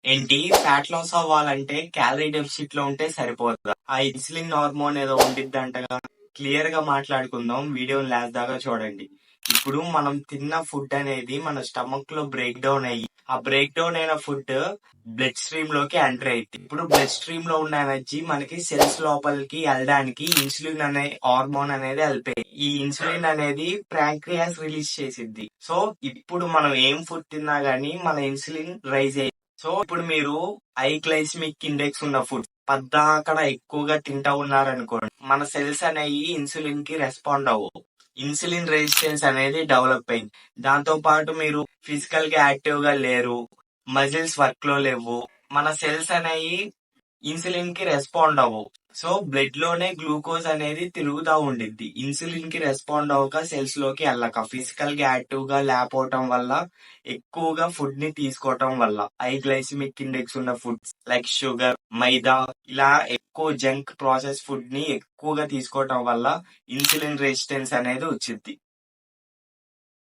ఏంటి fat loss అవ్వాలంటే calorie deficit లో ఉంటే సరిపోతుందా? ఆ ఇన్సులిన్ హార్మోన్ ఏదో ఉండిద్దంటగా. క్లియర్ గా మాట్లాడుకుందాం, వీడియోని లాస్ట్ దాకా చూడండి. ఇప్పుడు మనం తిన్న ఫుడ్ అనేది మన స్టమక్ లో బ్రేక్ డౌన్ అయ్యి, ఆ బ్రేక్ డౌన్ అయిన ఫుడ్ బ్లడ్ స్ట్రీమ్ లోకి ఎంటర్ అయింది. ఇప్పుడు బ్లడ్ స్ట్రీమ్ లో ఉన్న ఎనర్జీ మనకి సెల్స్ లోపలికి వెళ్ళడానికి ఇన్సులిన్ అనే హార్మోన్ అనేది వెళ్ళిపోయి, ఈ ఇన్సులిన్ అనేది ప్యాంక్రియాస్ రిలీజ్ చేసిద్ది. సో ఇప్పుడు మనం ఏం ఫుడ్ తిన్నా గానీ మన ఇన్సులిన్ రైజ్ అయ్యి, సో ఇప్పుడు మీరు హై గ్లైసిమిక్ ఇండెక్స్ ఉన్న ఫుడ్ పద్దాకడ ఎక్కువగా తింటా ఉన్నారనుకోండి, మన సెల్స్ అనేవి ఇన్సులిన్ కి రెస్పాండ్ అవ్వవు. ఇన్సులిన్ రెసిస్టెన్స్ అనేది డెవలప్ అయింది. దాంతో పాటు మీరు ఫిజికల్ గా యాక్టివ్ గా లేరు, మజిల్స్ వర్క్ లో లేవు, మన సెల్స్ అనేవి ఇన్సులిన్ కి రెస్పాండ్ అవ్వవు. సో బ్లడ్ లోనే గ్లూకోజ్ అనేది తిరుగుతా ఉండిద్ది. ఇన్సులిన్ కి రెస్పాండ్ అవ్వక సెల్స్ లోకి వెళ్ళక, ఫిజికల్ గా యాక్టివ్ గా లేకపోవటం వల్ల, ఎక్కువగా ఫుడ్ ని తీసుకోవటం వల్ల, హై గ్లైసిమిక్ ఇండెక్స్ ఉన్న ఫుడ్స్ లైక్ షుగర్, మైదా, ఇలా ఎక్కువ జంక్ ప్రాసెస్ ఫుడ్ ని ఎక్కువగా తీసుకోవటం వల్ల ఇన్సులిన్ రెసిస్టెన్స్ అనేది వచ్చింది.